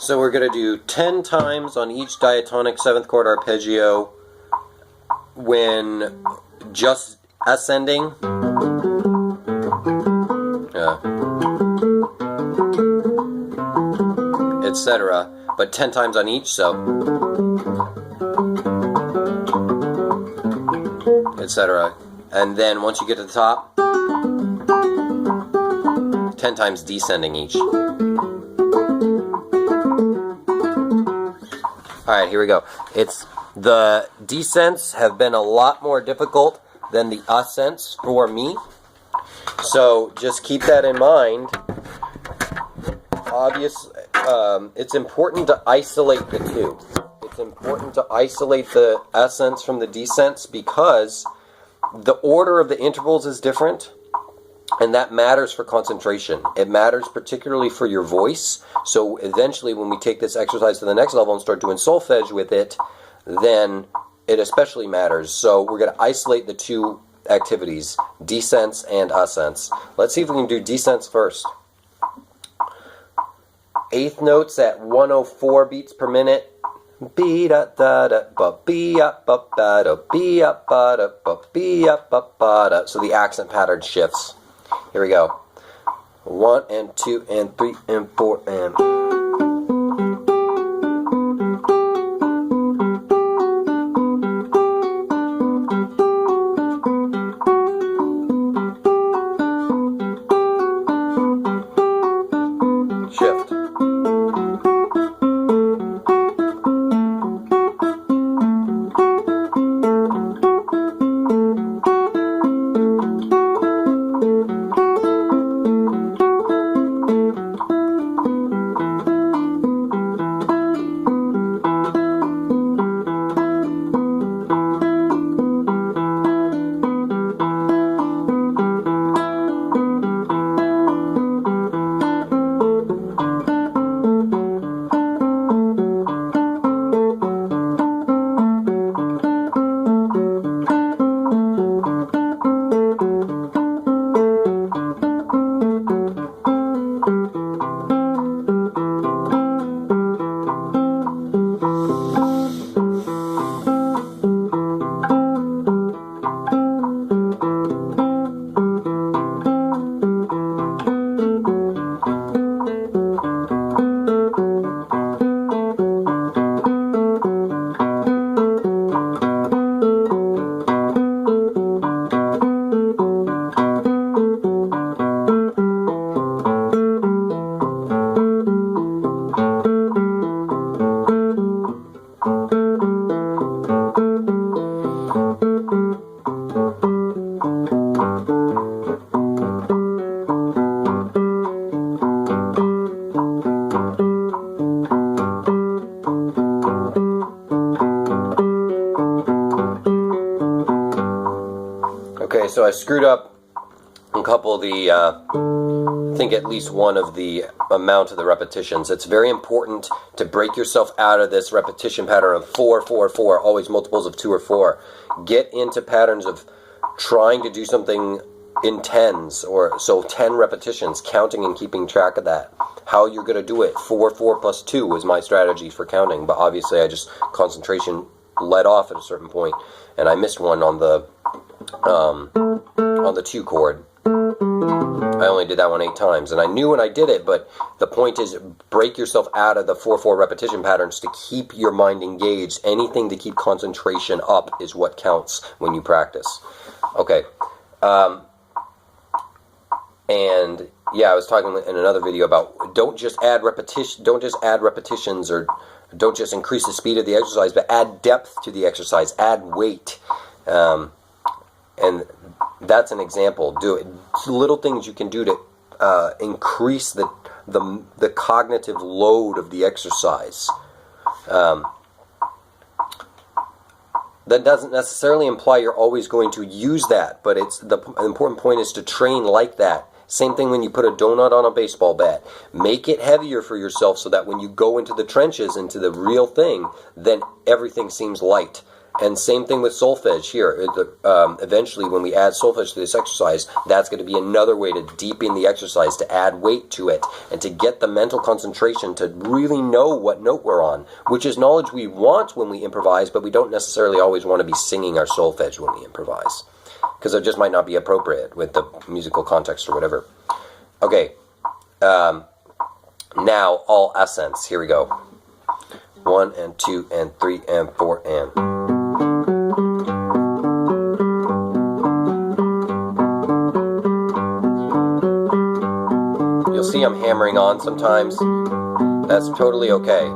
So we're going to do 10 times on each diatonic 7th chord arpeggio when just ascending, etc. But 10 times on each, so etc. And then once you get to the top, 10 times descending each. Alright, here we go. The descents have been a lot more difficult than the ascents for me. So just keep that in mind. Obviously, it's important to isolate the two. It's important to isolate the ascents from the descents because the order of the intervals is different. And that matters for concentration. It matters particularly for your voice. So eventually when we take this exercise to the next level and start doing solfege with it, then it especially matters. So we're going to isolate the two activities, descents and ascents. Let's see if we can do descents first. Eighth notes at 104 beats per minute. Be da da da ba be up ba da be up ba da ba be up ba da. So the accent pattern shifts. Here we go. 1 and 2 and 3 and 4 and... Shift. Okay, so I screwed up a couple of the, I think at least one of the amount of the repetitions. It's very important to break yourself out of this repetition pattern of 4, 4, 4, always multiples of 2 or 4. Get into patterns of trying to do something in tens, or so 10 repetitions, counting and keeping track of that. How you're going to do it, 4, 4 plus 2 is my strategy for counting, but obviously I just, concentration let off at a certain point, and I missed one on the 2 chord. I only did that one 8 times, and I knew when I did it, but the point is break yourself out of the 4-4 repetition patterns to keep your mind engaged. Anything to keep concentration up is what counts when you practice. Okay. And yeah, I was talking in another video about don't just add repetitions, or don't just increase the speed of the exercise, but add depth to the exercise, add weight. And that's an example. Do it. Little things you can do to increase the cognitive load of the exercise. That doesn't necessarily imply you're always going to use that, but the important point is to train like that. Same thing when you put a donut on a baseball bat. Make it heavier for yourself so that when you go into the trenches, into the real thing, then everything seems light. And same thing with solfege here. Eventually, when we add solfege to this exercise, that's going to be another way to deepen the exercise, to add weight to it, and to get the mental concentration to really know what note we're on, which is knowledge we want when we improvise, but we don't necessarily always want to be singing our solfege when we improvise, because it just might not be appropriate with the musical context or whatever. Okay, now all accents. Here we go. 1 and 2 and 3 and 4 and... You'll see I'm hammering on sometimes. That's totally okay.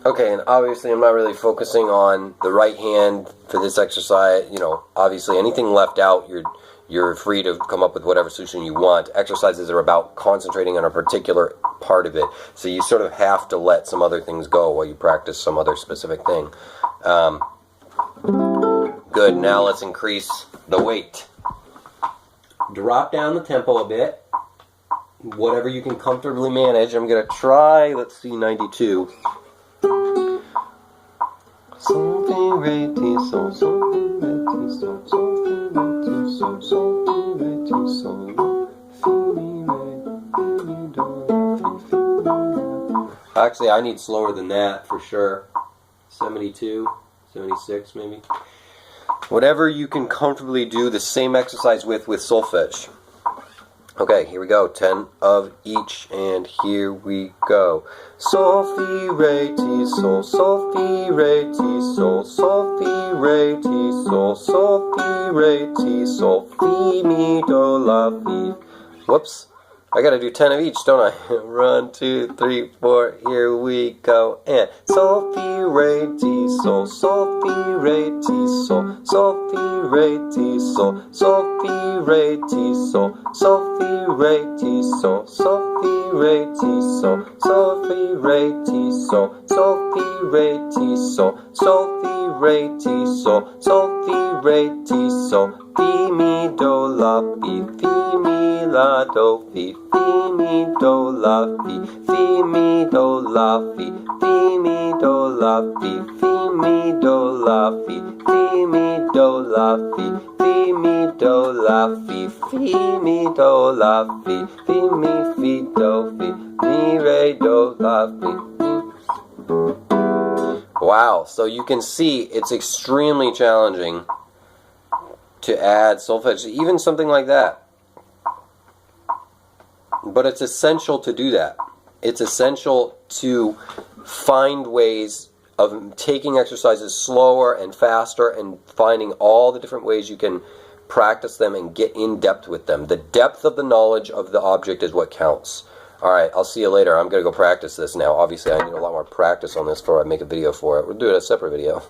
Okay, and obviously I'm not really focusing on the right hand for this exercise. You know, obviously anything left out, you're free to come up with whatever solution you want. Exercises are about concentrating on a particular part of it, so you sort of have to let some other things go while you practice some other specific thing. Good, now let's increase the weight. Drop down the tempo a bit. Whatever you can comfortably manage. I'm going to try, let's see, 92. Sol, fi, re, ti, sol, sol, fi, re, ti, sol, sol, fi, re, ti, sol, sol, fi, re, ti, sol, fi, mi, re, fi, mi, do, la, fi, mi, re. Actually, I need slower than that for sure. 72, 76 maybe. Whatever you can comfortably do the same exercise with solfege. Okay, here we go. 10 of each, and here we go. Sol, fi, re, ti, sol, sol, fi, re, ti, sol, sol, fi, re, ti, sol, sol, fi, re, ti, sol, fi, mi, do, la, fi. Whoops. I gotta do 10 of each, don't I? 1, 2, 3, 4, here we go. And sol, fi, re, ti, sol, sol, fi, re, ti, sol, sol, fi, re, ti, sol, sol, fi, re, ti, sol, sol, fi, re, ti, sol, sol, fi, re, ti, sol, sol, fi, re, ti, sol, sol, fi, re, ti, sol, sol, fi, re, ti, sol, sol, fi, re, ti, sol, fi, mi, do, la, fi, mi, la, do, fi, mi, do, la, fi, mi, do, la, fi, mi, do, la, fi, mi, do, la, fi, mi, do, la, fi, mi, do, la, fi, mi, do, la, fi, mi, fi, do, fi, mi, re, do, la, fi. Wow, so you can see it's extremely challenging to add solfege, even something like that. But it's essential to do that. It's essential to find ways of taking exercises slower and faster and finding all the different ways you can practice them and get in depth with them. The depth of the knowledge of the object is what counts. Alright, I'll see you later. I'm going to go practice this now. Obviously, I need a lot more practice on this before I make a video for it. We'll do it a separate video.